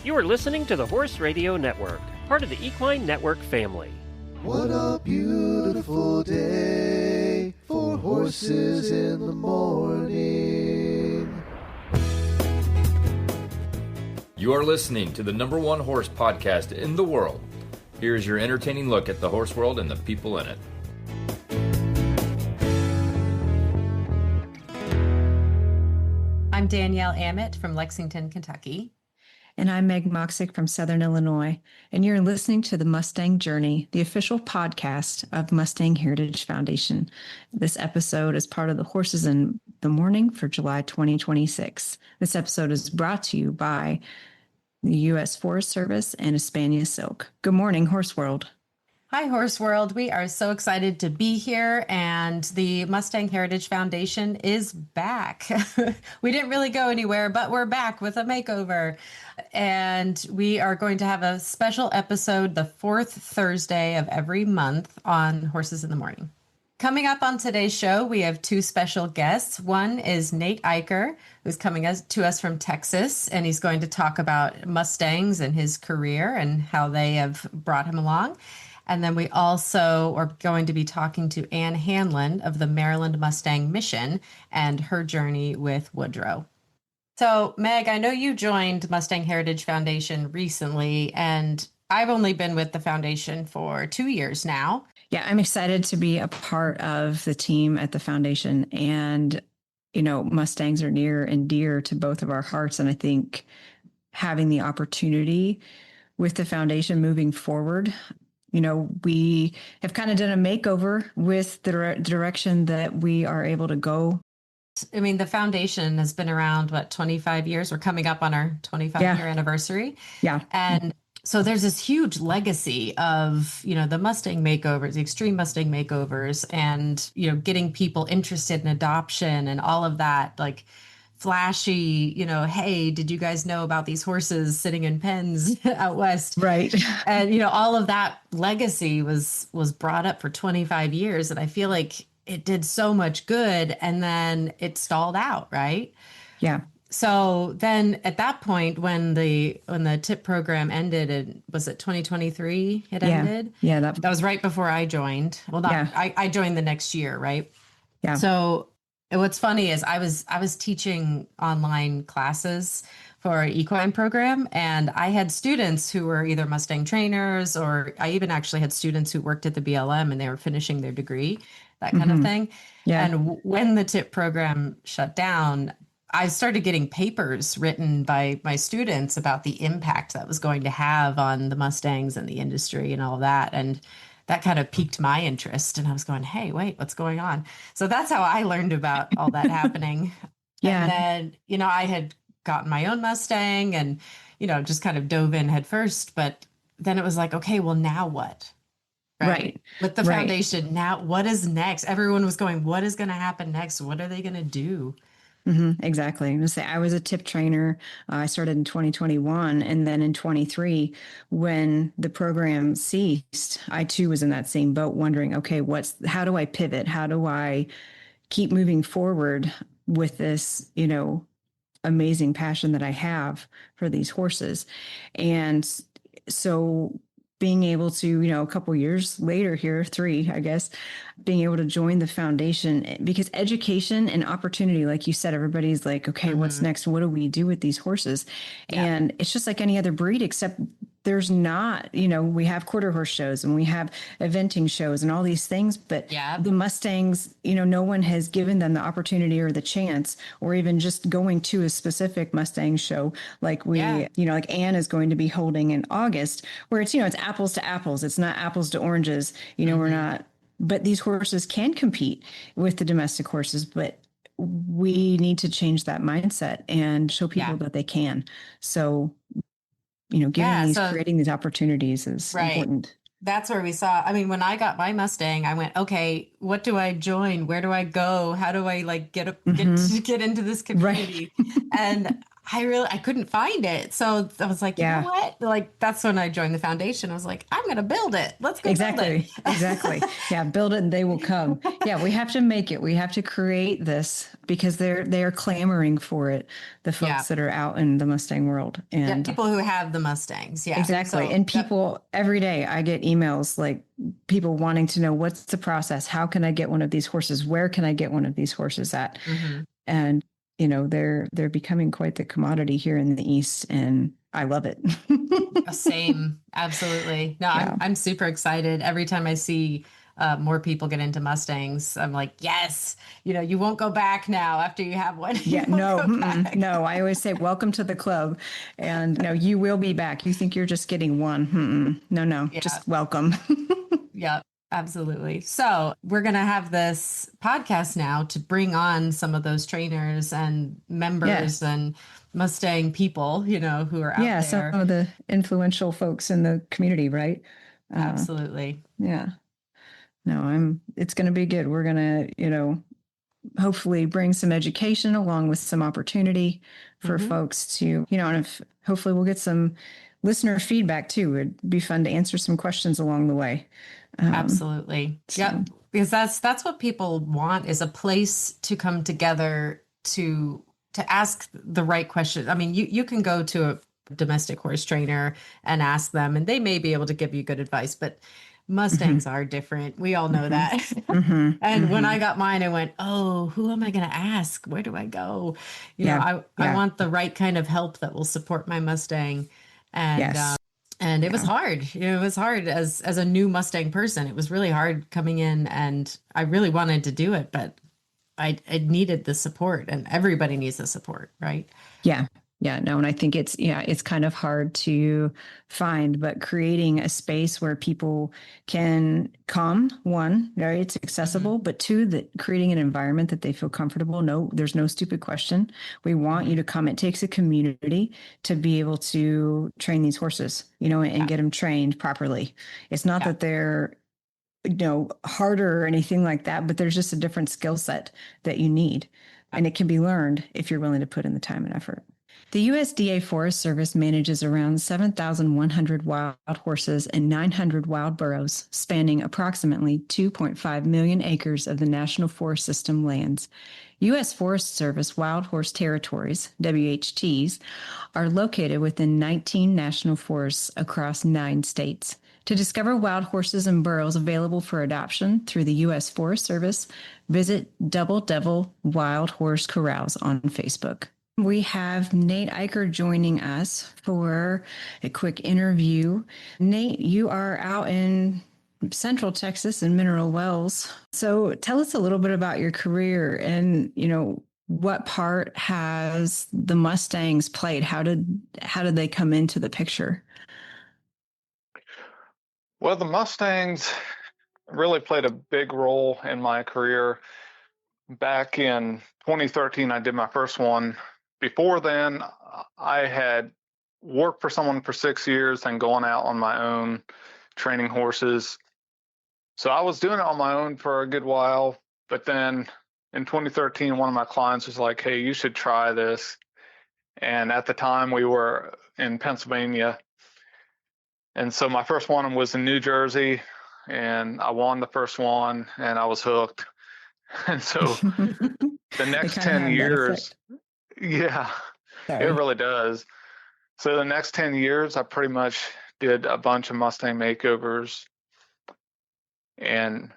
You are listening to the Horse Radio Network, part of the Equine Network family. What a beautiful day for horses in the morning. You are listening to the #1 horse podcast in the world. Here is your entertaining look at the horse world and the people in it. I'm Danielle Emmett from Lexington, Kentucky. And I'm Meg Moxick from Southern Illinois, and you're listening to the Mustang Journey, the official podcast of Mustang Heritage Foundation. This episode is part of the Horses in the Morning for July 2026. This episode is brought to you by the U.S. Forest Service and Hispania Silk. Good morning, Horse World. Hi, Horse World. We are so excited to be here, and the Mustang Heritage Foundation is back. We didn't really go anywhere, but we're back with a makeover. And we are going to have a special episode the fourth Thursday of every month on Horses in the Morning. Coming up on today's show, we have two special guests. One is Nate Eicher, who's coming to us from Texas, and he's going to talk about Mustangs and his career and how they have brought him along. And then we also are going to be talking to Ann Hanlin of the Maryland Mustang Mission and her journey with Woodrow. So, Meg, I know you joined Mustang Heritage Foundation recently, and I've only been with the foundation for 2 years now. Yeah, I'm excited to be a part of the team at the foundation. And, you know, Mustangs are near and dear to both of our hearts. And I think having the opportunity with the foundation moving forward, you know, we have kind of done a makeover with the direction that we are able to go. I mean, the foundation has been around, 25 years? We're coming up on our 25-year anniversary. Yeah. And so there's this huge legacy of, you know, the Mustang makeovers, the extreme Mustang makeovers, and, you know, getting people interested in adoption and all of that, like flashy, you know, hey, did you guys know about these horses sitting in pens out west? Right. And, you know, all of that legacy was brought up for 25 years. And I feel like it did so much good, and then it stalled out, right? Yeah. So then at that point, when the TIP program ended, was it 2023 it ended? Yeah. That was right before I joined. Well, I joined the next year, right? Yeah. So what's funny is I was teaching online classes for an equine program, and I had students who were either Mustang trainers, or I even actually had students who worked at the BLM and they were finishing their degree, that kind of thing. Yeah. And when the TIP program shut down, I started getting papers written by my students about the impact that was going to have on the Mustangs and the industry and all that. And that kind of piqued my interest. And I was going, hey, wait, what's going on? So that's how I learned about all that happening. Yeah. And then, you know, I had gotten my own Mustang and, you know, just kind of dove in head first. But then it was like, okay, well, now what? Right. With the foundation, now what is next? Everyone was going, what is going to happen next? What are they going to do? Exactly. I'm going to say I was a TIP trainer. I started in 2021. And then in 23, when the program ceased, I too was in that same boat wondering, okay, how do I pivot? How do I keep moving forward with this, you know, amazing passion that I have for these horses? And so being able to, you know, a couple years later here, 3, I guess, being able to join the foundation, because education and opportunity, like you said, everybody's like, okay, what's next? What do we do with these horses? Yeah. And it's just like any other breed, except there's not, you know, we have quarter horse shows and we have eventing shows and all these things, but the Mustangs, you know, no one has given them the opportunity or the chance, or even just going to a specific Mustang show like you know, like Ann is going to be holding in August, where it's, you know, it's apples to apples. It's not apples to oranges. You know, we're not, but these horses can compete with the domestic horses, but we need to change that mindset and show people that they can. So, you know, creating these opportunities is important. That's where we saw, I mean, when I got my Mustang, I went, okay, what do I join? Where do I go? How do I like get into this community? And I couldn't find it. So I was like, you know Yeah. what? Like, that's when I joined the foundation. I was like, I'm going to build it. Let's go build it. Exactly. Yeah. Build it and they will come. Yeah. We have to make it. We have to create this because they are clamoring for it. The folks that are out in the Mustang world and people who have the Mustangs. Yeah. Exactly. So, and people every day I get emails like people wanting to know what's the process? How can I get one of these horses? Where can I get one of these horses at? And they're becoming quite the commodity here in the East, and I love it. Same, absolutely. No, Yeah. I'm super excited every time I see more people get into Mustangs. I'm like, yes, you won't go back now after you have one. Yeah, no. I always say, welcome to the club, and no, you will be back. You think you're just getting one? No, just welcome. Yeah. Absolutely. So we're going to have this podcast now to bring on some of those trainers and members and Mustang people, who are out there. Some of the influential folks in the community, right? Absolutely. Yeah. No, it's going to be good. We're going to, hopefully bring some education along with some opportunity for folks to, and if hopefully we'll get some listener feedback too. It'd be fun to answer some questions along the way. Absolutely. Yep. Because that's what people want, is a place to come together to ask the right question. I mean, you can go to a domestic horse trainer and ask them, and they may be able to give you good advice, but Mustangs are different. We all know that. And when I got mine, I went, oh, who am I going to ask? Where do I go? I want the right kind of help that will support my Mustang. And it was hard. It was hard as a new Mustang person. It was really hard coming in, and I really wanted to do it, but I needed the support, and everybody needs the support, right? Yeah. No, and I think it's kind of hard to find, but creating a space where people can come, one, right, it's accessible, but two, that creating an environment that they feel comfortable. No, there's no stupid question. We want you to come. It takes a community to be able to train these horses, and get them trained properly. It's not that they're harder or anything like that, but there's just a different skill set that you need, and it can be learned if you're willing to put in the time and effort. The USDA Forest Service manages around 7,100 wild horses and 900 wild burros, spanning approximately 2.5 million acres of the National Forest System lands. U.S. Forest Service Wild Horse Territories, WHTs, are located within 19 national forests across 9 states. To discover wild horses and burros available for adoption through the U.S. Forest Service, visit Double Devil Wild Horse Corrals on Facebook. We have Nate Eicher joining us for a quick interview. Nate, you are out in Central Texas in Mineral Wells. So tell us a little bit about your career and, what part has the Mustangs played? How did they come into the picture? Well, the Mustangs really played a big role in my career. Back in 2013, I did my first one. Before then, I had worked for someone for 6 years and gone out on my own training horses. So I was doing it on my own for a good while. But then in 2013, one of my clients was like, hey, you should try this. And at the time, we were in Pennsylvania. And so my first one was in New Jersey, and I won the first one, and I was hooked. And so the next 10 years... Yeah, Sorry. It really does. So the next 10 years, I pretty much did a bunch of Mustang makeovers. And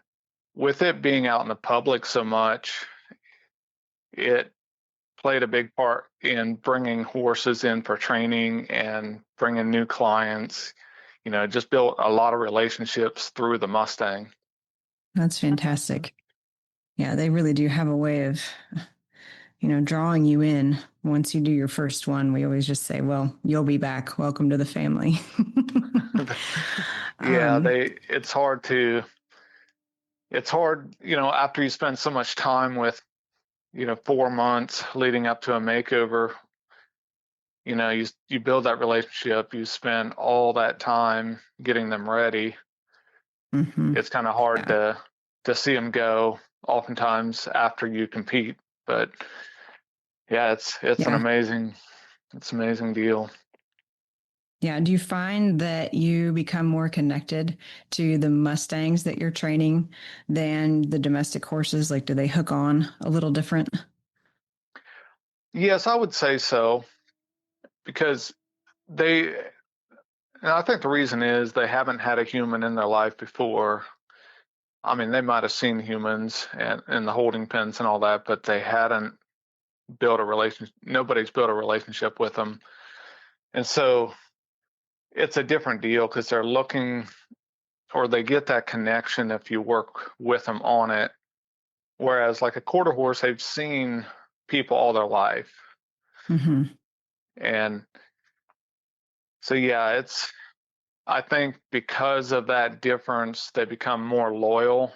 with it being out in the public so much, it played a big part in bringing horses in for training and bringing new clients. Just built a lot of relationships through the Mustang. That's fantastic. Yeah, they really do have a way of... drawing you in. Once you do your first one, we always just say, well, you'll be back. Welcome to the family. It's hard, after you spend so much time with, 4 months leading up to a makeover, you build that relationship, you spend all that time getting them ready. It's kind of hard to see them go oftentimes after you compete, but yeah, it's an amazing It's an amazing deal. Yeah. Do you find that you become more connected to the Mustangs that you're training than the domestic horses? Like, do they hook on a little different? Yes, I would say so, because and I think the reason is they haven't had a human in their life before. I mean, they might have seen humans and in the holding pens and all that, but they hadn't built a relationship. Nobody's built a relationship with them. And so it's a different deal because they're looking, or they get that connection if you work with them on it. Whereas like a quarter horse, they've seen people all their life. Mm-hmm. And so, yeah, I think because of that difference, they become more loyal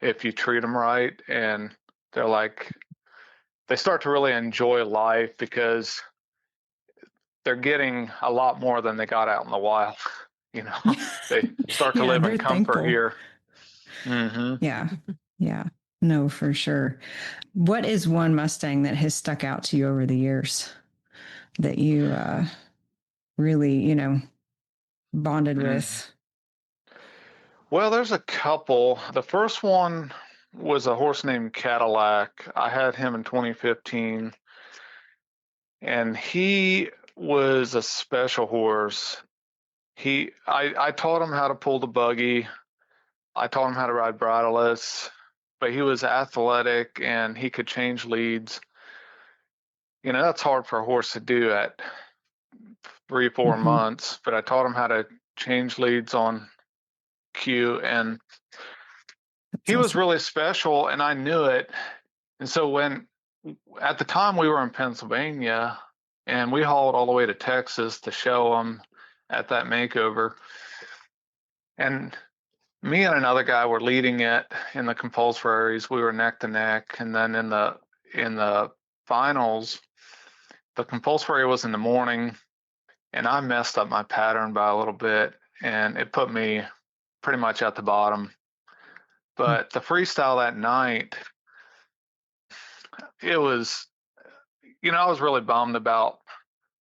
if you treat them right. And they start to really enjoy life because they're getting a lot more than they got out in the wild. They start to live in comfort thankful here. Mm-hmm. Yeah. Yeah. No, for sure. What is one Mustang that has stuck out to you over the years that you really, bonded with? Well, there's a couple. The first one was a horse named Cadillac. I had him in 2015, and he was a special horse. I taught him how to pull the buggy. I taught him how to ride bridleless, but he was athletic and he could change leads. That's hard for a horse to do at 3-4 months, but I taught him how to change leads on cue, and he was really special, and I knew it. And so at the time we were in Pennsylvania, and we hauled all the way to Texas to show him at that makeover. And me and another guy were leading it in the compulsories. We were neck to neck, and then in the finals, the compulsory was in the morning, and I messed up my pattern by a little bit, and it put me pretty much at the bottom. But the freestyle that night, it was, I was really bummed about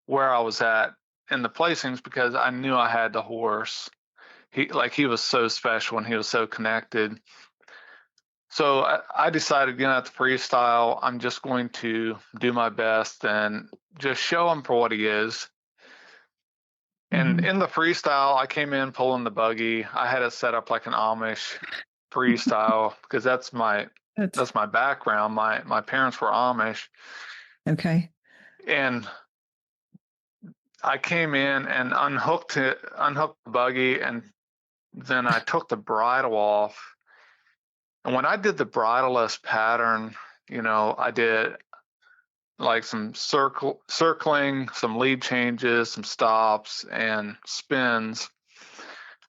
where I was at in the placings because I knew I had the horse. He was so special and he was so connected. So I decided, at the freestyle, I'm just going to do my best and just show him for what he is. And in the freestyle, I came in pulling the buggy. I had it set up like an Amish freestyle because that's my background. My parents were Amish. Okay. And I came in and unhooked the buggy, and then I took the bridle off. And when I did the bridleless pattern, I did like some circling, some lead changes, some stops, and spins,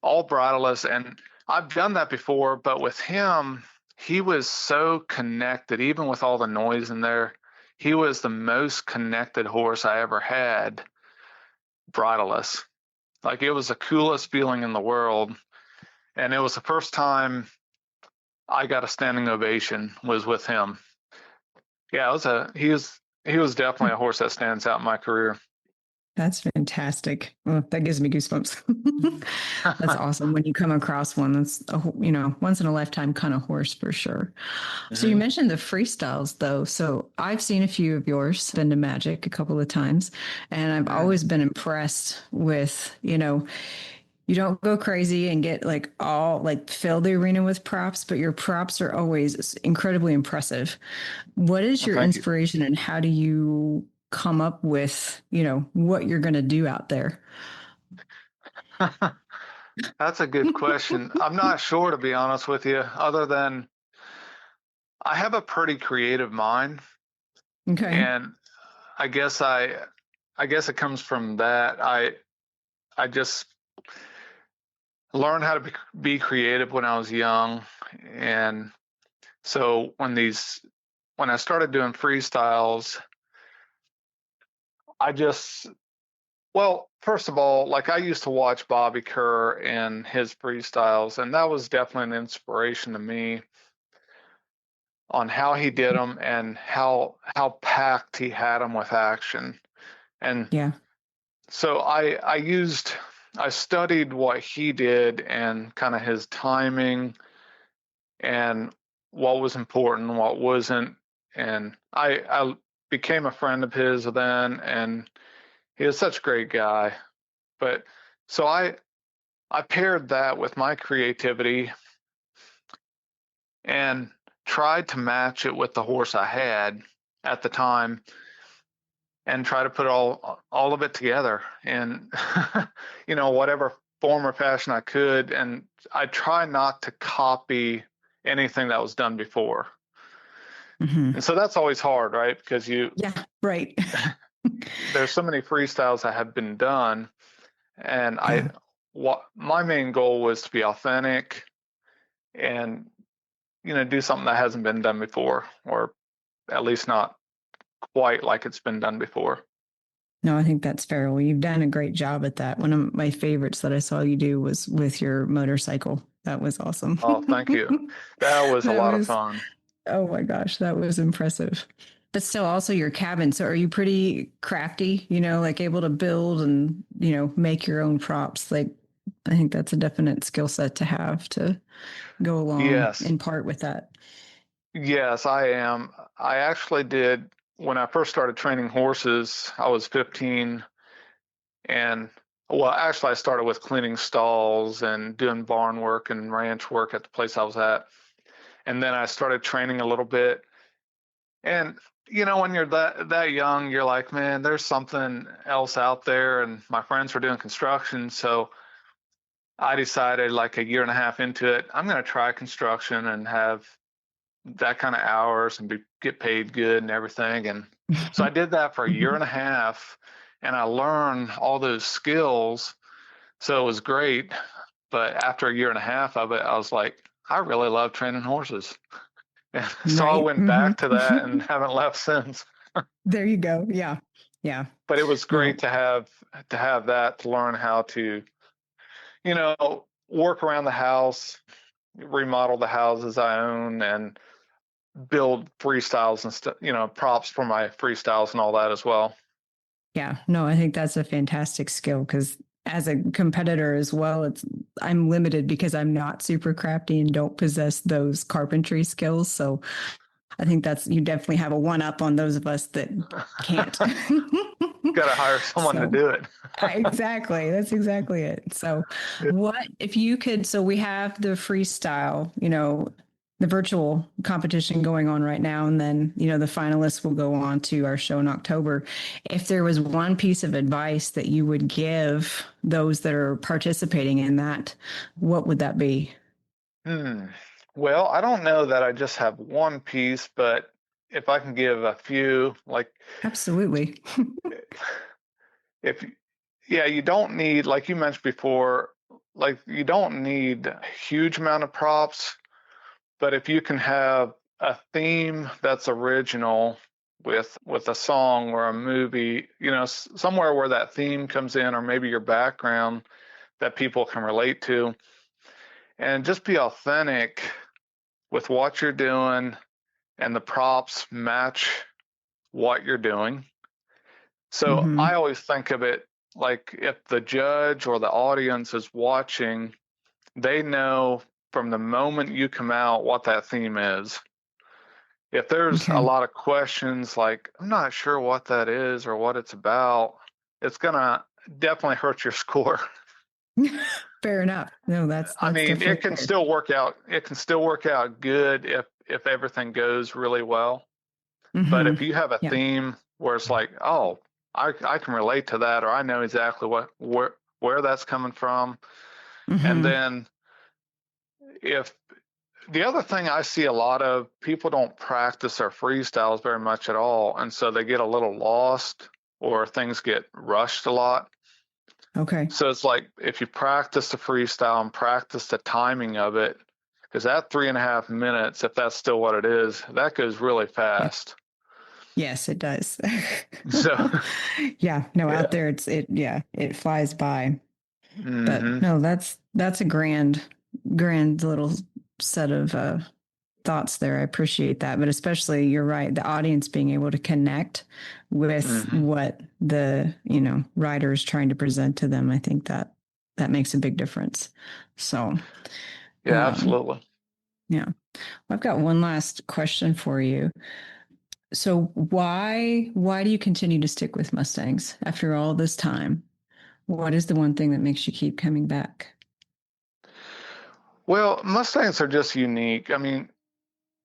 all bridleless. And I've done that before, but with him, he was so connected, even with all the noise in there. He was the most connected horse I ever had, bridleless. Like, it was the coolest feeling in the world. And it was the first time I got a standing ovation was with him. Yeah, he was definitely a horse that stands out in my career. That's fantastic. Well, that gives me goosebumps. That's awesome when you come across one that's once in a lifetime kind of horse for sure. So you mentioned the freestyles though. So I've seen a few of yours, been to Magic a couple of times, and I've always been impressed with, you don't go crazy and get fill the arena with props, but your props are always incredibly impressive. What is your inspiration and how do you come up with, what you're going to do out there? That's a good question. I'm not sure, to be honest with you, other than I have a pretty creative mind. Okay. And I guess it comes from that. I just learned how to be creative when I was young. And so when I started doing freestyles, first of all, like, I used to watch Bobby Kerr and his freestyles, and that was definitely an inspiration to me on how he did them and how packed he had them with action. And Yeah. so I studied what he did and kind of his timing and what was important, what wasn't. And I became a friend of his then, and he was such a great guy. But so I paired that with my creativity and tried to match it with the horse I had at the time and try to put all of it together in whatever form or fashion I could. And I try not to copy anything that was done before. Mm-hmm. And so that's always hard, right? Because yeah, right. there's so many freestyles that have been done, and my main goal was to be authentic and do something that hasn't been done before, or at least not quite like it's been done before. No, I think that's fair. Well, you've done a great job at that. One of my favorites that I saw you do was with your motorcycle. That was awesome. Oh, thank you. That was a lot of fun. Oh my gosh, that was impressive. But still also your cabin. So are you pretty crafty, like able to build and, make your own props? Like, I think that's a definite skill set to have to go along in part with that. Yes, I am. I actually did, when I first started training horses, I was 15. And actually I started with cleaning stalls and doing barn work and ranch work at the place I was at. And then I started training a little bit. And, when you're that young, you're like, man, there's something else out there. And my friends were doing construction. So I decided like a year and a half into it, I'm going to try construction and have that kind of hours and get paid good and everything. And so I did that for a year and a half, and I learned all those skills. So it was great. But after a year and a half of it, I was like, I really love training horses. So I went back to that and haven't left since. There you go. Yeah. Yeah. But it was great to have that, to learn how to, work around the house, remodel the houses I own, and build freestyles and stuff, props for my freestyles and all that as well. Yeah. No, I think that's a fantastic skill, because as a competitor as well, I'm limited because I'm not super crafty and don't possess those carpentry skills. So I think you definitely have a one up on those of us that can't. Got to hire someone to do it. Exactly. That's exactly it. So what if you could, so we have the freestyle, the virtual competition going on right now. And then, the finalists will go on to our show in October. If there was one piece of advice that you would give those that are participating in that, what would that be? Well, I don't know that I just have one piece, but if I can give a few, like. Absolutely. You don't need, like you mentioned before, like you don't need a huge amount of props. But if you can have a theme that's original with a song or a movie, somewhere where that theme comes in, or maybe your background that people can relate to, and just be authentic with what you're doing, and the props match what you're doing. So I always think of it like, if the judge or the audience is watching, they know from the moment you come out what that theme is. If there's a lot of questions like, I'm not sure what that is or what it's about, it's gonna definitely hurt your score. Fair enough. No, that's I mean, it can still work out. It can still work out good if everything goes really well. But if you have a theme where it's like, oh, I can relate to that, or I know exactly where that's coming from, and then. If the other thing I see a lot of, people don't practice their freestyles very much at all. And so they get a little lost, or things get rushed a lot. Okay. So it's like, if you practice the freestyle and practice the timing of it, because that 3.5 minutes, if that's still what it is, that goes really fast. Yes, it does. So out there, it flies by. But no, that's a grand little set of thoughts there. I appreciate that. But especially, you're right, the audience being able to connect with what the, rider is trying to present to them. I think that makes a big difference. So, yeah, absolutely. Yeah. I've got one last question for you. So why do you continue to stick with Mustangs after all this time? What is the one thing that makes you keep coming back? Well, Mustangs are just unique. I mean,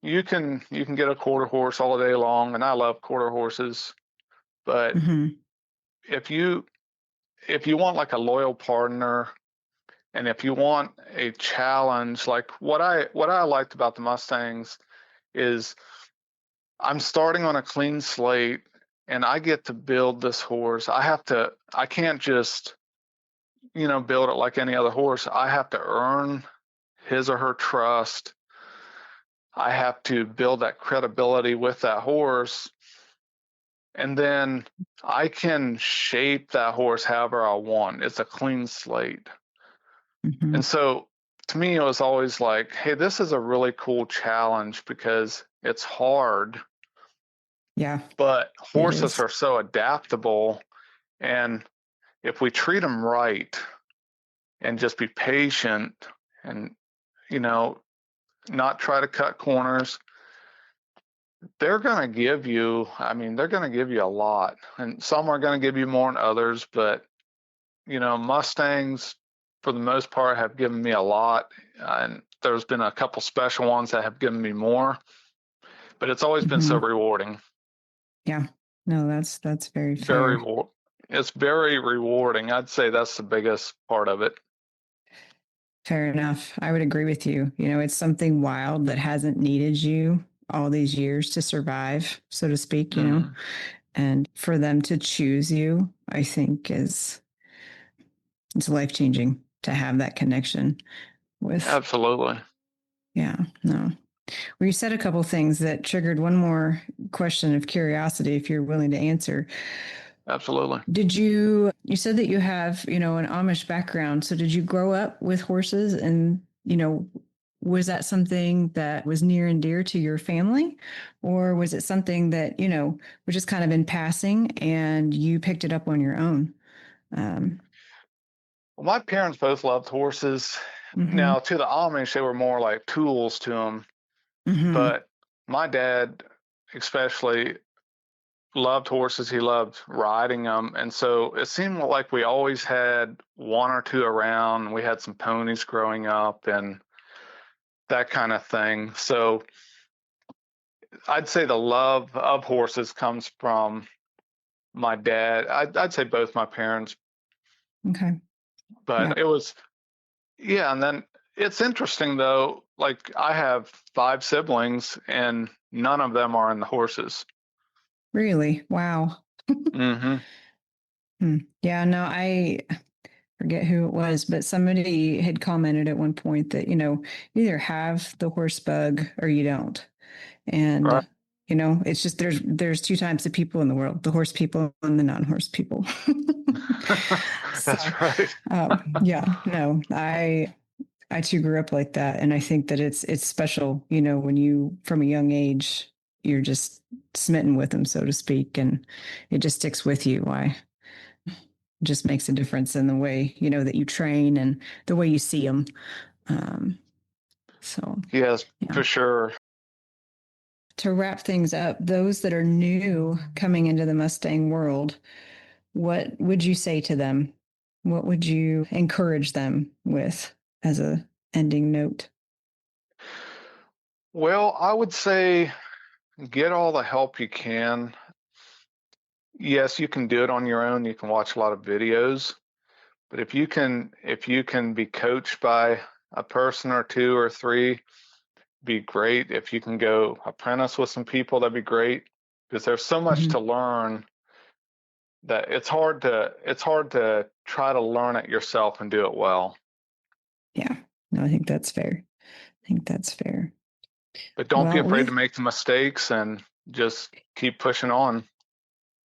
you can get a quarter horse all day long, and I love quarter horses. But if you want like a loyal partner, and if you want a challenge, like what I liked about the Mustangs is I'm starting on a clean slate, and I get to build this horse. I can't just, build it like any other horse. I have to earn his or her trust. I have to build that credibility with that horse. And then I can shape that horse however I want. It's a clean slate. And so to me, it was always like, hey, this is a really cool challenge because it's hard. Yeah. But horses are so adaptable. And if we treat them right and just be patient and, not try to cut corners, they're going to give you a lot. And some are going to give you more than others. But, Mustangs, for the most part, have given me a lot. And there's been a couple special ones that have given me more. But it's always been so rewarding. Yeah. No, that's very fair. It's very rewarding. I'd say that's the biggest part of it. Fair enough. I would agree with you. It's something wild that hasn't needed you all these years to survive, so to speak, and for them to choose you, I think it's life-changing to have that connection with. Absolutely. Yeah, no. Well, you said a couple things that triggered one more question of curiosity, if you're willing to answer. Absolutely. You said that you have, an Amish background. So did you grow up with horses and, was that something that was near and dear to your family? Or was it something that, was just kind of in passing and you picked it up on your own? Well, my parents both loved horses. Now, to the Amish, they were more like tools to them. But my dad especially loved horses. He loved riding them. And so it seemed like we always had one or two around. We had some ponies growing up and that kind of thing. So I'd say the love of horses comes from my dad. I'd say both my parents. Okay. But it was, and then it's interesting though, like I have 5 siblings and none of them are in the horses. Really? Wow. Yeah, no, I forget who it was, but somebody had commented at one point that, you either have the horse bug or you don't. And, right. It's just there's 2 types of people in the world, the horse people and the non-horse people. That's right. Yeah, no, I too grew up like that. And I think that it's special, when you, from a young age, you're just smitten with them, so to speak, and it just sticks with you. Why? It just makes a difference in the way, that you train and the way you see them. Yes, for sure. To wrap things up, those that are new coming into the Mustang world, what would you say to them? What would you encourage them with as a ending note? Well, I would say get all the help you can. Yes, you can do it on your own. You can watch a lot of videos, but if you can be coached by a person or 2 or 3, be great. If you can go apprentice with some people, that'd be great, because there's so much to learn that it's hard to try to learn it yourself and do it well. Yeah, no, I think that's fair. But don't be afraid to make the mistakes and just keep pushing on.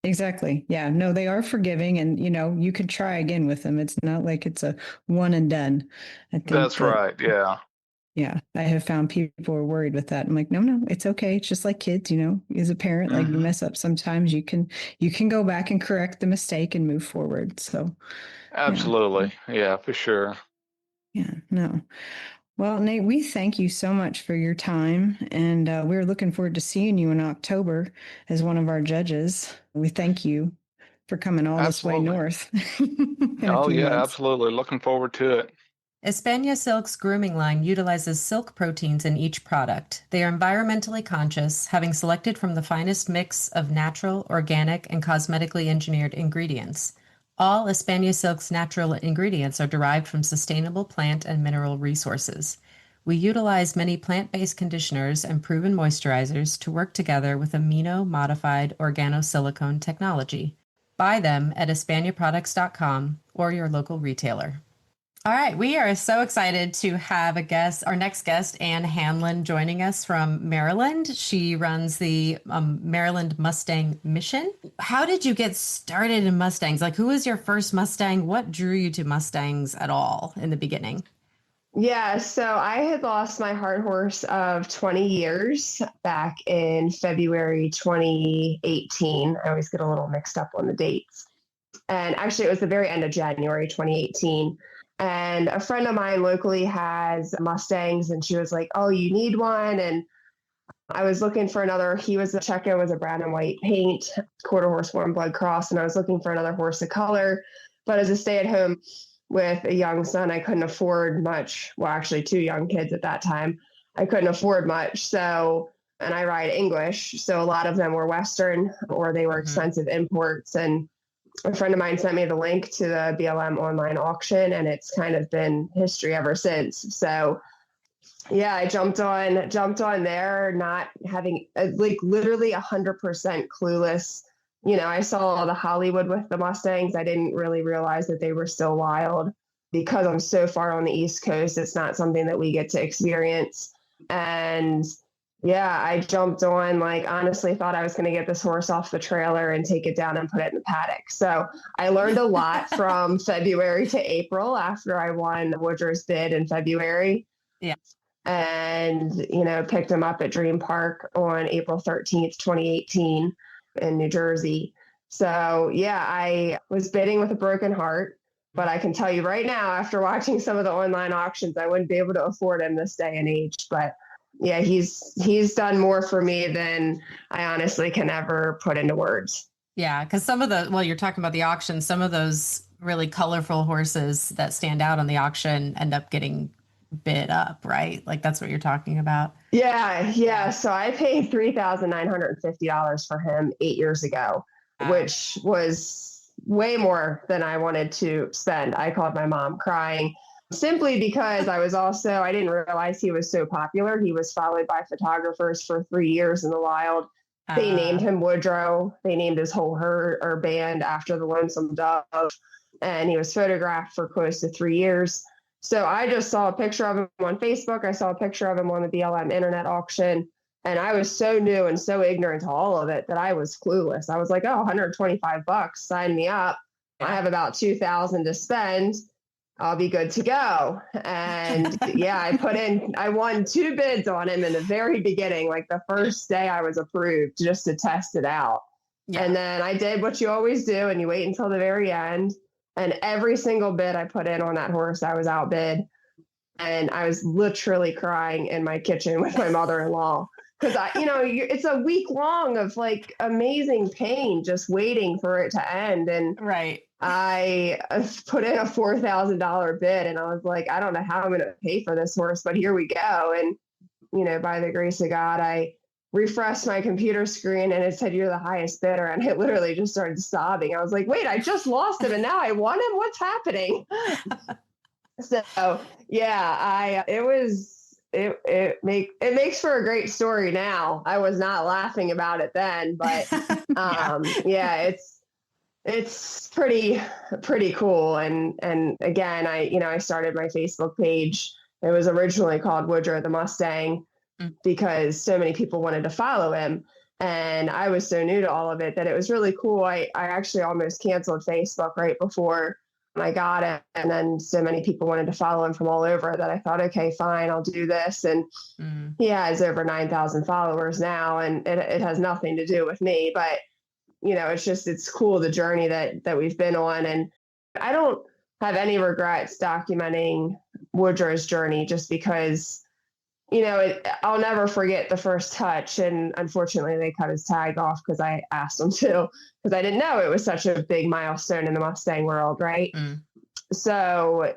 Exactly. Yeah, no, they are forgiving, and you could try again with them. It's not like it's a one and done. I think that's right. Yeah. Yeah, I have found people are worried with that. I'm like, no, it's okay. It's just like kids, as a parent, like you mess up sometimes, you can go back and correct the mistake and move forward. So Absolutely. Yeah, for sure. yeah, no. Well, Nate, we thank you so much for your time, and we're looking forward to seeing you in October as one of our judges. We thank you for coming all this way Absolutely. north in a Oh, few yeah, months. absolutely. Looking forward to it. Espana Silk's grooming line utilizes silk proteins in each product. They are environmentally conscious, having selected from the finest mix of natural, organic, and cosmetically engineered ingredients. All Espana Silk's natural ingredients are derived from sustainable plant and mineral resources. We utilize many plant-based conditioners and proven moisturizers to work together with amino-modified organosilicone technology. Buy them at espanaproducts.com or your local retailer. All right, we are so excited to have our next guest, Ann Hanlin, joining us from Maryland. She runs the Maryland Mustang Mission. How did you get started in Mustangs? Like, who was your first Mustang? What drew you to Mustangs at all in the beginning? Yeah, so I had lost my heart horse of 20 years back in February 2018. I always get a little mixed up on the dates. And actually, it was the very end of January 2018. And a friend of mine locally has Mustangs, and she was like, "Oh, you need one." And I was looking for another. Checo was a brown and white paint, quarter horse, warm blood cross. And I was looking for another horse of color. But as a stay-at-home with a young son, I couldn't afford much. Well, actually, two young kids at that time. I couldn't afford much. So, and I ride English. So a lot of them were Western, or they were expensive imports. And a friend of mine sent me the link to the BLM online auction, and it's kind of been history ever since. So yeah, I jumped on there, not having literally 100% clueless. I saw the Hollywood with the Mustangs. I didn't really realize that they were still wild because I'm so far on the East Coast. It's not something that we get to experience. And yeah, I jumped on, honestly thought I was going to get this horse off the trailer and take it down and put it in the paddock. So I learned a lot from February to April after I won Woodrow's bid in February. Yeah. And, picked him up at Dream Park on April 13th, 2018 in New Jersey. So yeah, I was bidding with a broken heart, but I can tell you right now, after watching some of the online auctions, I wouldn't be able to afford him this day and age. But yeah, he's done more for me than I honestly can ever put into words. Yeah, because you're talking about the auction, some of those really colorful horses that stand out on the auction end up getting bid up, right? Like that's what you're talking about. Yeah. So I paid $3,950 for him 8 years ago, which was way more than I wanted to spend. I called my mom crying. Simply because I didn't realize he was so popular. He was followed by photographers for 3 years in the wild. They named him Woodrow. They named his whole herd or band after the Lonesome Dove. And he was photographed for close to 3 years. So I just saw a picture of him on Facebook. I saw a picture of him on the BLM internet auction. And I was so new and so ignorant to all of it that I was clueless. I was like, oh, $125, sign me up. I have about $2,000 to spend. I'll be good to go. And yeah, I won 2 bids on him in the very beginning, like the first day I was approved, just to test it out. Yeah. And then I did what you always do, and you wait until the very end. And every single bid I put in on that horse, I was outbid. And I was literally crying in my kitchen with my mother-in-law. Because it's a week long of amazing pain just waiting for it to end. And right. I put in a $4,000 bid, and I was like, I don't know how I'm going to pay for this horse, but here we go. And, by the grace of God, I refreshed my computer screen and it said, "You're the highest bidder." And I literally just started sobbing. I was like, wait, I just lost him and now I won him. What's happening? So yeah, it makes for a great story now. I was not laughing about it then, but yeah, it's pretty cool. And again, I started my Facebook page. It was originally called Woodrow the Mustang because so many people wanted to follow him. And I was so new to all of it that it was really cool. I actually almost canceled Facebook right before I got it. And then so many people wanted to follow him from all over that I thought, okay, fine, I'll do this. And he has over 9,000 followers now, and it has nothing to do with me, but it's cool, the journey that we've been on. And I don't have any regrets documenting Woodrow's journey, just because, I'll never forget the first touch. And unfortunately they cut his tag off because I asked them to, because I didn't know it was such a big milestone in the Mustang world. Right. So,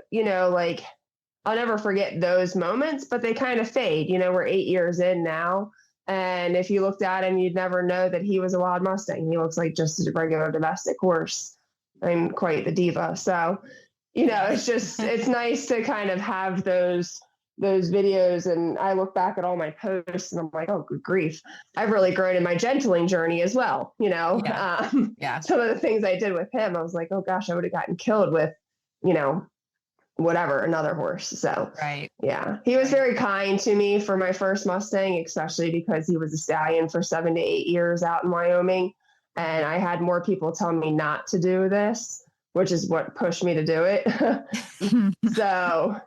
I'll never forget those moments, but they kind of fade. We're 8 years in now. And if you looked at him, you'd never know that he was a wild Mustang. He looks like just a regular domestic horse. I'm quite the diva. So, it's nice to kind of have those videos. And I look back at all my posts and I'm like, oh, good grief. I've really grown in my gentling journey as well. Some of the things I did with him, I was like, oh gosh, I would have gotten killed with, whatever, another horse. So, he was very kind to me for my first Mustang, especially because he was a stallion for 7 to 8 years out in Wyoming. And I had more people tell me not to do this, which is what pushed me to do it. So,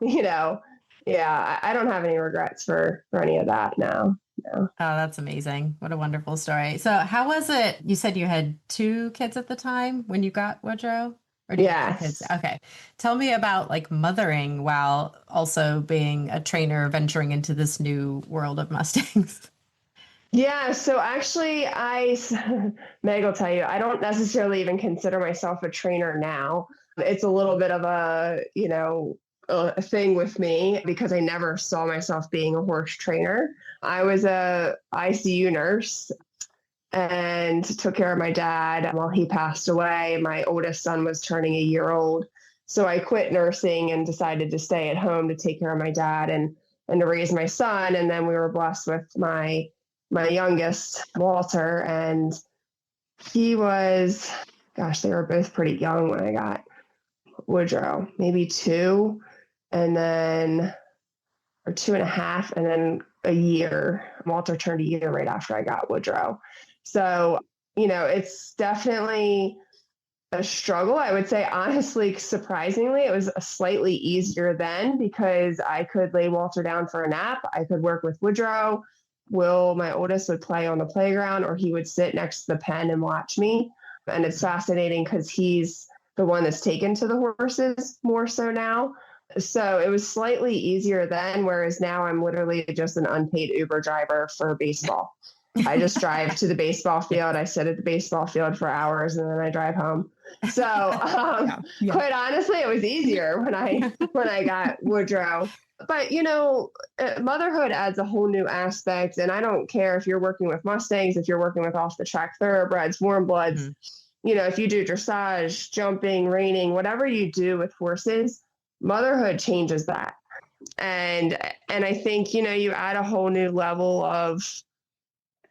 I don't have any regrets for any of that now. No. Oh, that's amazing. What a wonderful story. So how was it? You said you had 2 kids at the time when you got Woodrow? Or do you have kids? Okay. Tell me about mothering while also being a trainer venturing into this new world of Mustangs. Yeah. So actually Meg will tell you, I don't necessarily even consider myself a trainer now. It's a little bit of a thing with me because I never saw myself being a horse trainer. I was a ICU nurse and took care of my dad while he passed away. My oldest son was turning a year old. So I quit nursing and decided to stay at home to take care of my dad and to raise my son. And then we were blessed with my youngest, Walter, and he was, they were both pretty young when I got Woodrow, maybe 2, and then, or 2.5, and then a year. Walter turned a year right after I got Woodrow. So, it's definitely a struggle. I would say, honestly, surprisingly, it was slightly easier then because I could lay Walter down for a nap. I could work with Woodrow. Will, my oldest, would play on the playground, or he would sit next to the pen and watch me. And it's fascinating because he's the one that's taken to the horses more so now. So it was slightly easier then, whereas now I'm literally just an unpaid Uber driver for baseball. I just drive to the baseball field. I sit at the baseball field for hours and then I drive home. So quite honestly, it was easier when I got Woodrow. But, motherhood adds a whole new aspect. And I don't care if you're working with Mustangs, if you're working with off the track thoroughbreds, warm bloods, if you do dressage, jumping, reining, whatever you do with horses, motherhood changes that. And I think, you add a whole new level of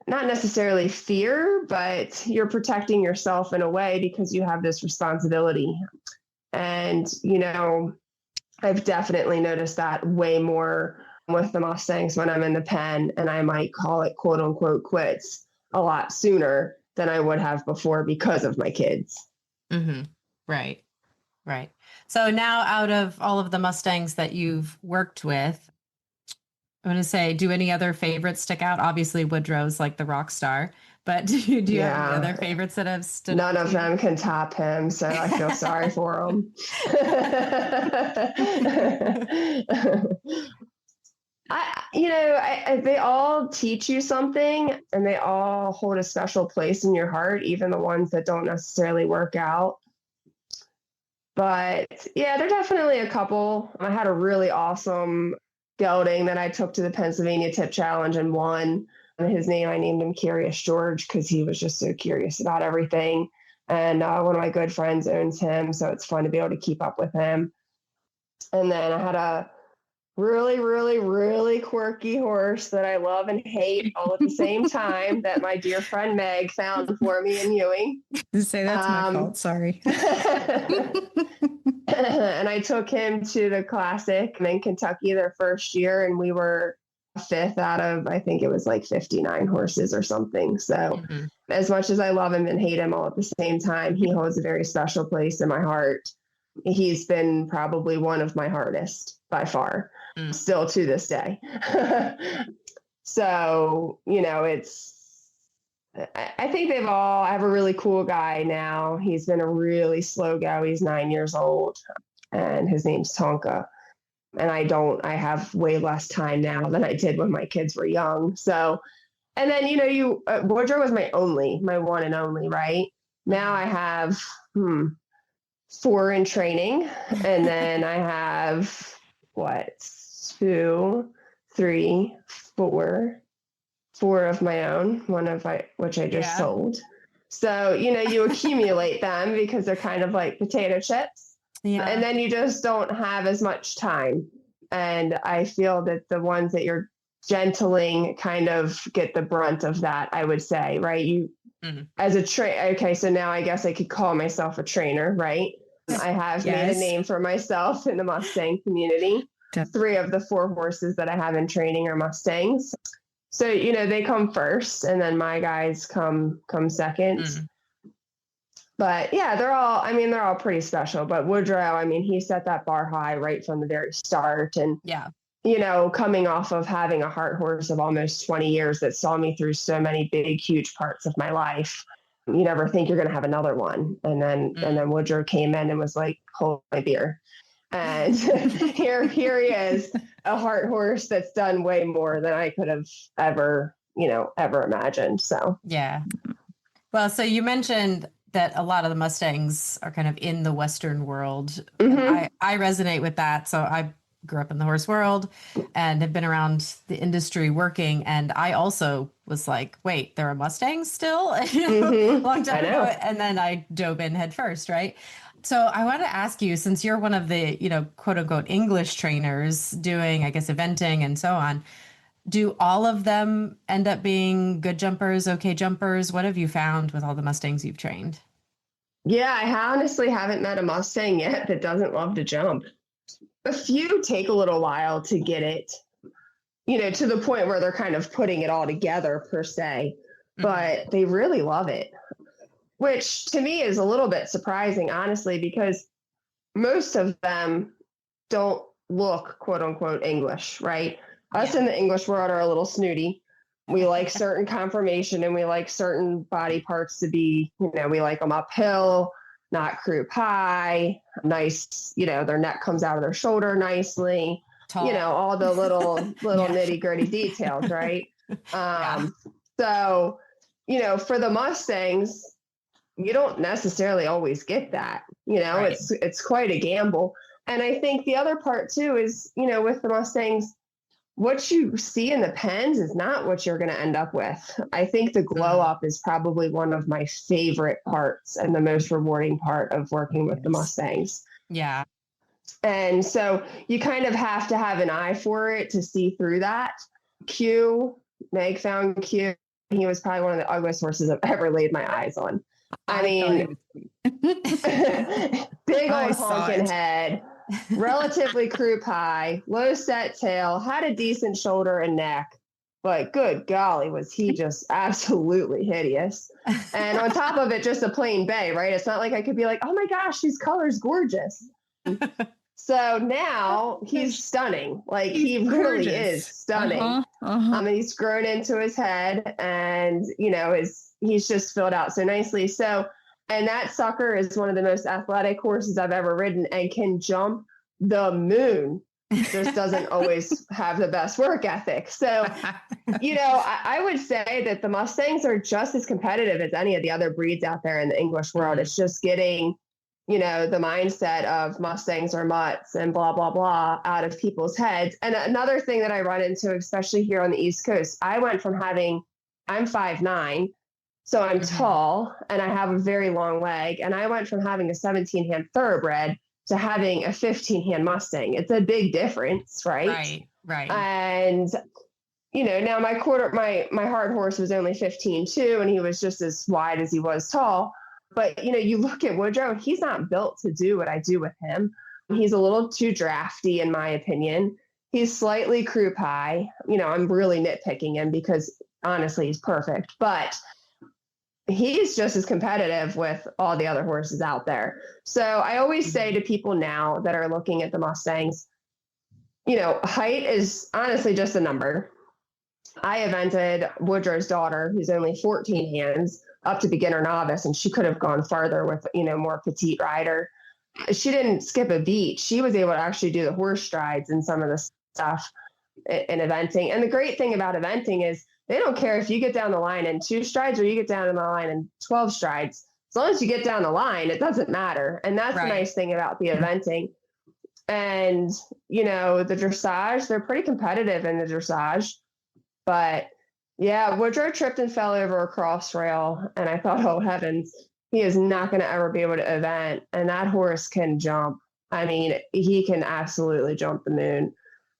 not necessarily fear, but you're protecting yourself in a way because you have this responsibility. And, I've definitely noticed that way more with the Mustangs when I'm in the pen, and I might call it quote unquote quits a lot sooner than I would have before because of my kids. Mm-hmm. Right. So now, out of all of the Mustangs that you've worked with, I'm going to say, do any other favorites stick out? Obviously, Woodrow's like the rock star, but do you have any other favorites that have stood out? None of them can top him, so I feel sorry for him. They all teach you something, and they all hold a special place in your heart, even the ones that don't necessarily work out. But yeah, there are definitely a couple. I had a really awesome gelding that I took to the Pennsylvania Tip Challenge and won. And his name, I named him Curious George because he was just so curious about everything. And one of my good friends owns him, so it's fun to be able to keep up with him. And then I had a really, really, really quirky horse that I love and hate all at the same time that my dear friend Meg found for me in Ewing. Say that's my fault. Sorry. And I took him to the Classic in Kentucky their first year, and we were 5th out of, I think it was like 59 horses or something. So as much as I love him and hate him all at the same time, he holds a very special place in my heart. he's been probably one of my hardest by far, still to this day. So, I think I have a really cool guy now. He's been a really slow go. He's 9 years old and his name's Tonka. And I have way less time now than I did when my kids were young. So, and then, Woodrow was my one and only, right? Now I have 4 in training. And then I have 2, 3, 4 of my own, which I just sold. So, you accumulate them because they're kind of like potato chips. Yeah. And then you just don't have as much time. And I feel that the ones that you're gentling kind of get the brunt of that, I would say, right? As a okay, so now I guess I could call myself a trainer, right? I have made a name for myself in the Mustang community. 3 of the 4 horses that I have in training are Mustangs. So, they come first and then my guys come second. But yeah, they're all pretty special. But Woodrow, he set that bar high right from the very start. And, coming off of having a heart horse of almost 20 years that saw me through so many big, huge parts of my life, you never think you're going to have another one. And then Woodrow came in and was like, hold my beer. And here he is, a heart horse that's done way more than I could have ever imagined. So, yeah. Well, so you mentioned that a lot of the Mustangs are kind of in the Western world. I resonate with that. So I grew up in the horse world and have been around the industry working. And I also was like, wait, there are Mustangs still? Long time ago. And then I dove in head first, right? So I want to ask you, since you're one of the, quote unquote, English trainers doing, I guess, eventing and so on, do all of them end up being good jumpers, okay jumpers? What have you found with all the Mustangs you've trained? Yeah, I honestly haven't met a Mustang yet that doesn't love to jump. A few take a little while to get it, to the point where they're kind of putting it all together per se, but they really love it. Which to me is a little bit surprising, honestly, because most of them don't look, quote unquote, English, right? Us in the English world are a little snooty. We like certain conformation and we like certain body parts to be, we like them uphill, not croup high, nice, their neck comes out of their shoulder nicely, tall. All the little nitty gritty details, right? So, for the Mustangs, you don't necessarily always get that, right. It's quite a gamble. And I think the other part too is, with the Mustangs, what you see in the pens is not what you're going to end up with. I think the glow up is probably one of my favorite parts and the most rewarding part of working with the Mustangs. Yeah. And so you kind of have to have an eye for it to see through that. Meg found Q. He was probably one of the ugliest horses I've ever laid my eyes on. I mean, big old honking head, relatively croup high, low set tail, had a decent shoulder and neck, but good golly, was he just absolutely hideous. And on top of it, just a plain bay, right? It's not like I could be like, oh my gosh, his color's gorgeous. So now he's stunning. Like he really is stunning. He's grown into his head and, he's just filled out so nicely. So, and that sucker is one of the most athletic horses I've ever ridden and can jump the moon. Just doesn't always have the best work ethic. So, I would say that the Mustangs are just as competitive as any of the other breeds out there in the English world. It's just getting, the mindset of Mustangs are mutts and blah, blah, blah out of people's heads. And another thing that I run into, especially here on the East Coast, I'm 5'9", so I'm tall and I have a very long leg. And I went from having a 17-hand thoroughbred to having a 15-hand Mustang. It's a big difference, right? Right. And, now my hard horse was only 15 too, and he was just as wide as he was tall. But, you look at Woodrow, he's not built to do what I do with him. He's a little too drafty, in my opinion. He's slightly croup high. I'm really nitpicking him because honestly, he's perfect. But he's just as competitive with all the other horses out there. So I always say to people now that are looking at the Mustangs, height is honestly just a number. I evented Woodrow's daughter, who's only 14 hands, up to beginner novice, and she could have gone farther with, more petite rider. She didn't skip a beat. She was able to actually do the horse strides and some of the stuff in eventing. And the great thing about eventing is they don't care if you get down the line in 2 strides or you get down the line in 12 strides. As long as you get down the line, it doesn't matter. And that's the nice thing about the eventing. And, the dressage, they're pretty competitive in the dressage. But yeah, Woodrow tripped and fell over a cross rail. And I thought, oh heavens, he is not going to ever be able to event. And that horse can jump. I mean, he can absolutely jump the moon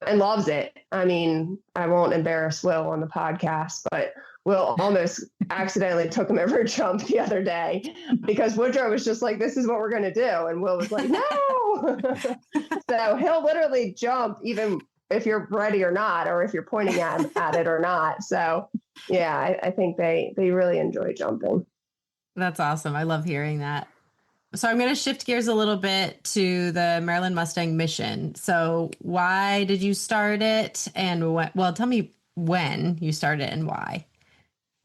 and loves it. I mean, I won't embarrass Will on the podcast, but Will almost accidentally took him over a jump the other day because Woodrow was just like, this is what we're going to do. And Will was like, no. So he'll literally jump even if you're ready or not, or if you're pointing at it or not. So yeah, I think they really enjoy jumping. That's awesome. I love hearing that. So I'm going to shift gears a little bit to the Maryland Mustang Mission. So why did you start it? And tell me when you started and why.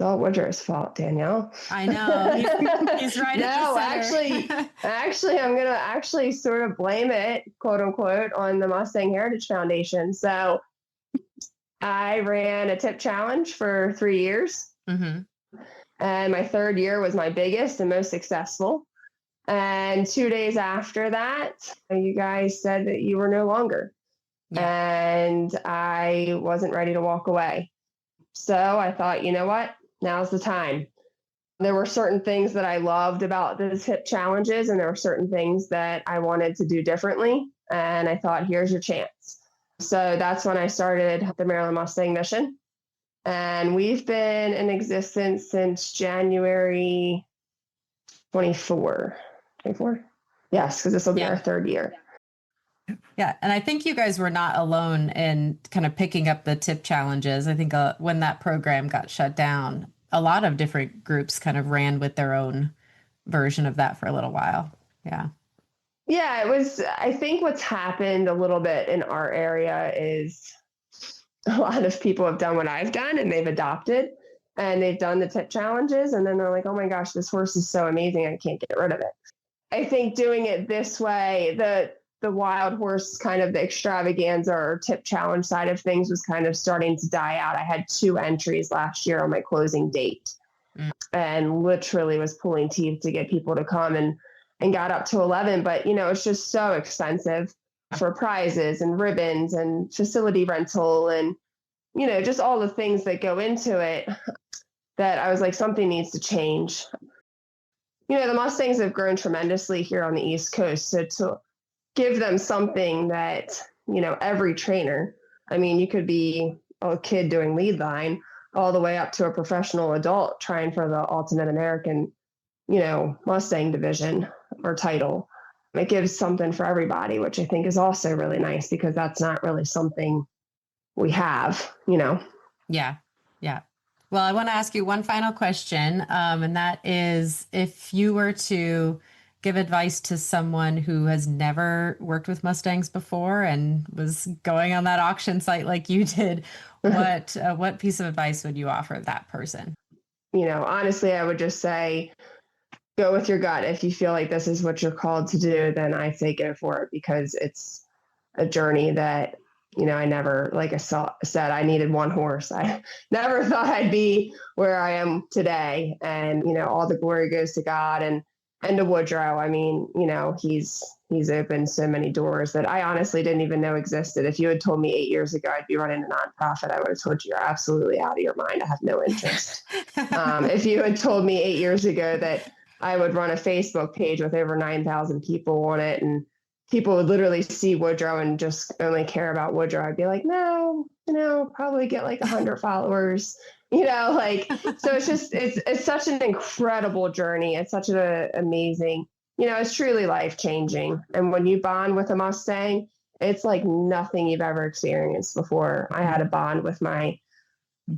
It's all Woodrow's fault, Danielle. I know. He's right. No, actually, I'm going to actually sort of blame it, quote unquote, on the Mustang Heritage Foundation. So I ran a tip challenge for 3 years. Mm-hmm. And my 3rd year was my biggest and most successful. And 2 days after that, you guys said that you were no longer. Yeah. And I wasn't ready to walk away. So I thought, you know what? Now's the time. There were certain things that I loved about the tip challenges, and there were certain things that I wanted to do differently. And I thought, here's your chance. So that's when I started the Maryland Mustang Mission. And we've been in existence since January 24. Yes, because this will be our 3rd year. Yeah. And I think you guys were not alone in kind of picking up the tip challenges. I think when that program got shut down, a lot of different groups kind of ran with their own version of that for a little while. Yeah. Yeah, it was, I think what's happened a little bit in our area is a lot of people have done what I've done and they've adopted and they've done the tip challenges. And then they're like, oh my gosh, this horse is so amazing. I can't get rid of it. I think doing it this way, the wild horse, kind of the extravaganza or tip challenge side of things was kind of starting to die out. I had 2 entries last year on my closing date and literally was pulling teeth to get people to come and got up to 11. But, it's just so expensive for prizes and ribbons and facility rental and, just all the things that go into it that I was like, something needs to change. The Mustangs have grown tremendously here on the East Coast. So to give them something that, every trainer, I mean, you could be a kid doing lead line all the way up to a professional adult trying for the Ultimate American, Mustang division or title. It gives something for everybody, which I think is also really nice because that's not really something we have, Yeah. Yeah. Well, I want to ask you one final question. And that is, if you were to give advice to someone who has never worked with Mustangs before and was going on that auction site like you did, what piece of advice would you offer that person? Honestly, I would just say, go with your gut. If you feel like this is what you're called to do, then I say go for it because it's a journey that, I never, like I said, I needed one horse. I never thought I'd be where I am today. And, all the glory goes to God and to Woodrow. I mean, he's opened so many doors that I honestly didn't even know existed. If you had told me 8 years ago I'd be running a nonprofit, I would have told you you're absolutely out of your mind. I have no interest. If you had told me 8 years ago that I would run a Facebook page with over 9,000 people on it and people would literally see Woodrow and just only care about Woodrow, I'd be like, no, probably get like 100 followers, so it's just, it's such an incredible journey. It's such an amazing, it's truly life-changing. And when you bond with a Mustang, it's like nothing you've ever experienced before. I had a bond with my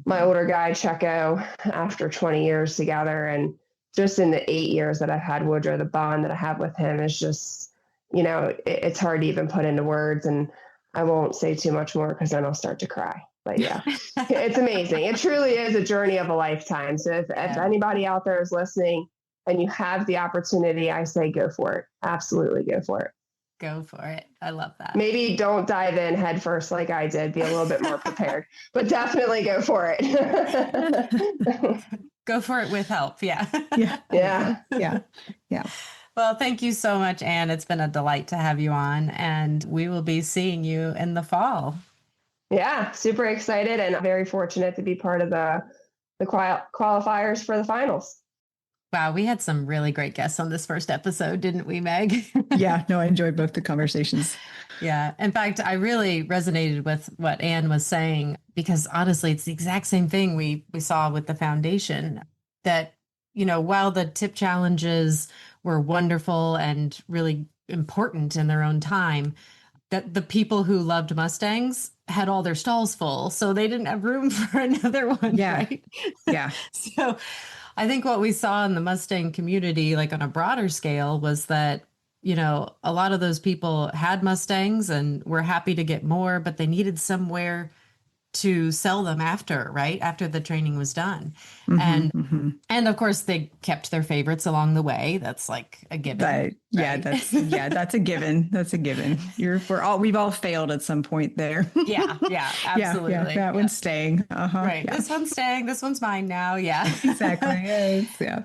older guy, Checo, after 20 years together. And just in the 8 years that I've had Woodrow, the bond that I have with him is just, it's hard to even put into words. And I won't say too much more because then I'll start to cry. But yeah, it's amazing. It truly is a journey of a lifetime. So if anybody out there is listening and you have the opportunity, I say go for it. Absolutely go for it. Go for it. I love that. Maybe don't dive in head first like I did. Be a little bit more prepared, but definitely go for it. Go for it with help. Yeah. Yeah. Well, thank you so much, Ann. It's been a delight to have you on, and we will be seeing you in the fall. Yeah, super excited and very fortunate to be part of the qualifiers for the finals. Wow, we had some really great guests on this first episode, didn't we, Meg? Yeah, no, I enjoyed both the conversations. Yeah. In fact, I really resonated with what Ann was saying, because honestly, it's the exact same thing we saw with the foundation, that, while the tip challenges were wonderful and really important in their own time, that the people who loved Mustangs had all their stalls full, so they didn't have room for another one. Yeah. Right? Yeah. So I think what we saw in the Mustang community, like on a broader scale, was that, a lot of those people had Mustangs and were happy to get more, but they needed somewhere to sell them after the training was done. And of course they kept their favorites along the way. That's like a given. That's a given. That's a given. We've all failed at some point there. Yeah, absolutely. Yeah, that one's staying. Right. Yeah. This one's staying. This one's mine now. Yeah. Exactly. Yeah.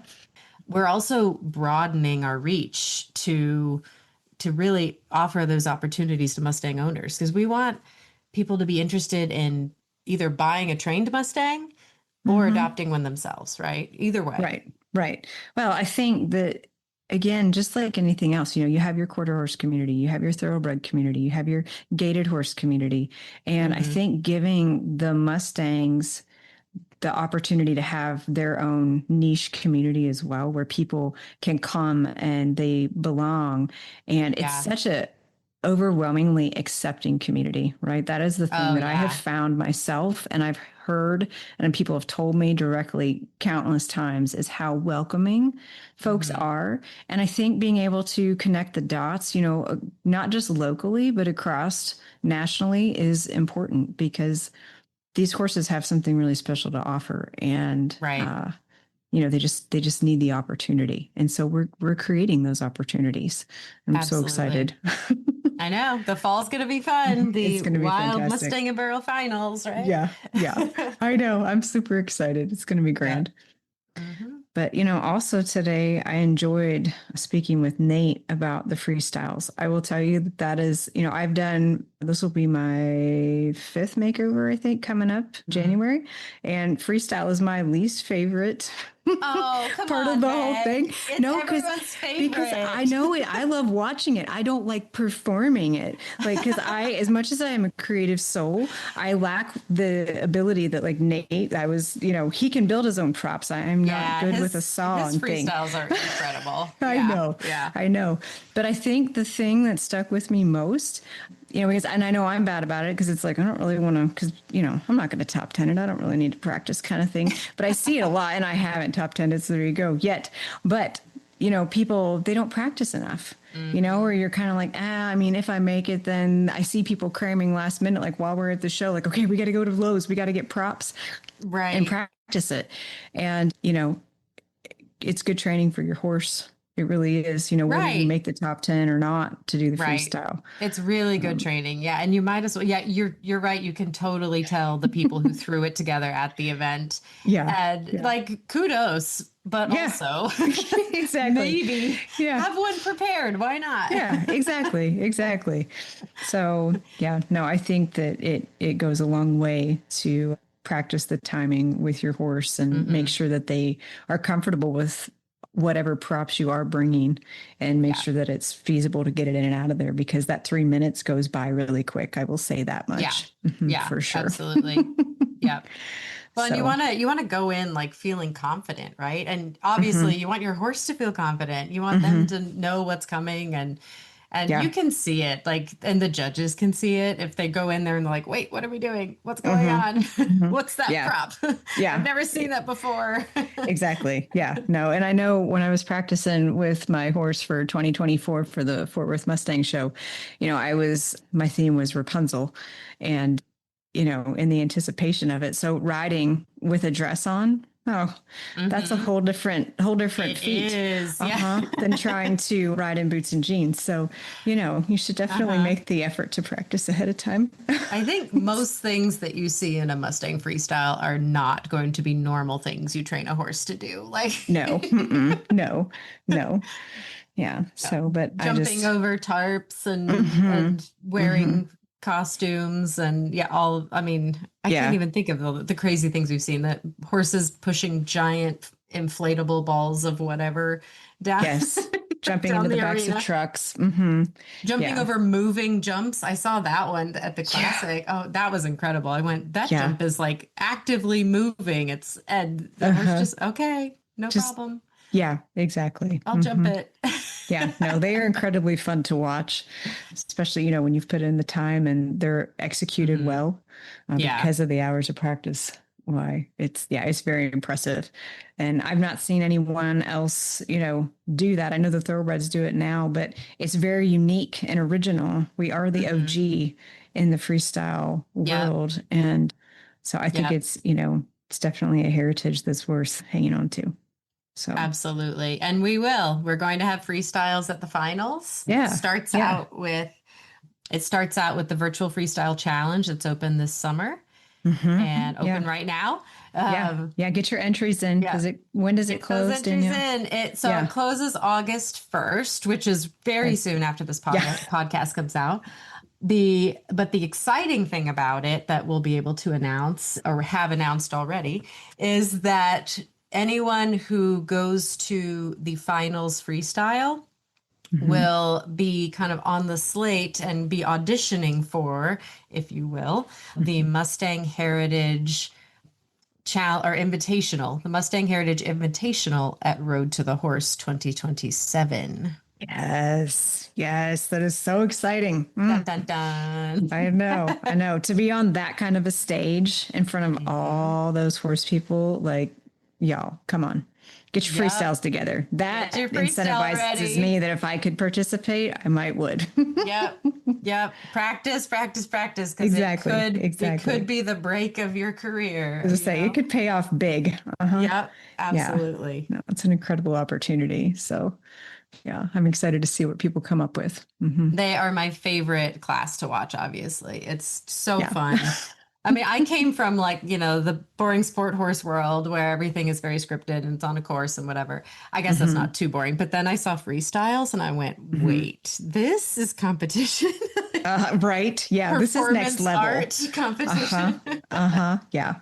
We're also broadening our reach to really offer those opportunities to Mustang owners, because we want people to be interested in either buying a trained Mustang or adopting one themselves, right? Either way. Right. Well, I think that, again, just like anything else, you have your quarter horse community, you have your thoroughbred community, you have your gated horse community. And I think giving the Mustangs the opportunity to have their own niche community as well, where people can come and they belong. And it's such a overwhelmingly accepting community, right? That is the thing I have found myself, and I've heard, and people have told me directly countless times, is how welcoming folks are. And I think being able to connect the dots, not just locally, but across nationally is important, because these horses have something really special to offer. And, they just need the opportunity. And so we're creating those opportunities. I'm so excited. I know the fall's going to be fun. The Wild fantastic. Mustang and Barrel finals, right? Yeah. I know. I'm super excited. It's going to be grand. But, also today I enjoyed speaking with Nate about the freestyles. I will tell you that is, this will be my 5th makeover, I think, coming up January. And freestyle is my least favorite part of the whole thing. It's because I know it. I love watching it. I don't like performing it. Because as much as I am a creative soul, I lack the ability that Nate, he can build his own props. I'm not good with a saw and thing. His freestyles are incredible. I know. Yeah. I know. But I think the thing that stuck with me most, because, and I know I'm bad about it, because it's I don't really want to, because, I'm not going to top 10 it. I don't really need to practice kind of thing. But I see it a lot, and I haven't top 10 it, so there you go, yet. But, people, they don't practice enough, or you're kind of if I make it, then I see people cramming last minute, while we're at the show, okay, we got to go to Lowe's, we got to get props and practice it. And, it's good training for your horse. It really is, whether you make the top 10 or not, to do the freestyle. It's really good training. Yeah. And you might as well, you're right. You can totally tell the people who threw it together at the event. Yeah. And kudos, but also exactly. Maybe have one prepared. Why not? Yeah, exactly. So I think that it goes a long way to practice the timing with your horse and make sure that they are comfortable with whatever props you are bringing, and make sure that it's feasible to get it in and out of there, because that 3 minutes goes by really quick. I will say that much. Yeah, for sure. Absolutely. Yeah. Well, and you want to go in feeling confident, right? And obviously you want your horse to feel confident. You want them to know what's coming, and And you can see it, like, and the judges can see it if they go in there and they're like, wait, what are we doing? What's going on? What's that prop? I've never seen that before. Exactly. Yeah. No. And I know when I was practicing with my horse for 2024 for the Fort Worth Mustang show, my theme was Rapunzel, and, in the anticipation of it. So riding with a dress on, that's a whole different feat. Is, than trying to ride in boots and jeans. So, you should definitely make the effort to practice ahead of time. I think most things that you see in a Mustang Freestyle are not going to be normal things you train a horse to do. Like, no. Yeah. So, but jumping over tarps and wearing costumes and I can't even think of the crazy things we've seen, that horses pushing giant inflatable balls of whatever down. Yes. Jumping into the backs of trucks. Jumping over moving jumps. I saw that one at the classic. Oh, that was incredible. I went, that jump is like actively moving. And the horse just, okay, no problem. Yeah, exactly. I'll jump it. Yeah, no, they are incredibly fun to watch, especially, when you've put in the time and they're executed well because of the hours of practice. Why it's very impressive. And I've not seen anyone else, do that. I know the thoroughbreds do it now, but it's very unique and original. We are the OG in the freestyle world. And so I think it's definitely a heritage that's worth hanging on to. So absolutely. And we're going to have freestyles at the finals. Yeah. It starts out with the virtual freestyle challenge that's open this summer and open right now. Get your entries in, because when does it close? It closes August 1st, which is very soon after this podcast comes out. But the exciting thing about it that we'll be able to announce, or have announced already, is that anyone who goes to the finals freestyle will be kind of on the slate and be auditioning for, if you will, the Mustang Heritage Invitational, the Mustang Heritage Invitational at Road to the Horse 2027. Yes, that is so exciting. Dun, dun, dun. I know. To be on that kind of a stage in front of all those horse people, like, y'all, come on, get your freestyles together. That incentivizes me that if I could participate, I would. Yep. Practice. Because it could be the break of your career. As I say, it could pay off big. Yep, absolutely. Yeah. No, it's an incredible opportunity. So I'm excited to see what people come up with. They are my favorite class to watch, obviously. It's so fun. I mean, I came from the boring sport horse world where everything is very scripted and it's on a course and whatever. I guess that's not too boring. But then I saw freestyles and I went, wait, this is competition. Right. Yeah. This is next level. Art competition. Yeah.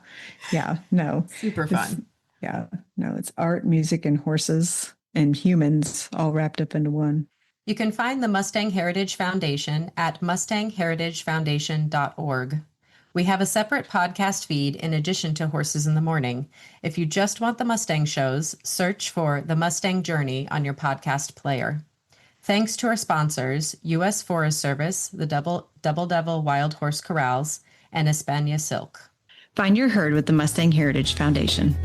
No. Super fun. No, it's art, music, and horses and humans all wrapped up into one. You can find the Mustang Heritage Foundation at mustangheritagefoundation.org. We have a separate podcast feed in addition to Horses in the Morning. If you just want the Mustang shows, search for the Mustang Journey on your podcast player. Thanks to our sponsors, U.S. Forest Service, the Double Devil Wild Horse Corrals, and Espana Silk. Find your herd with the Mustang Heritage Foundation.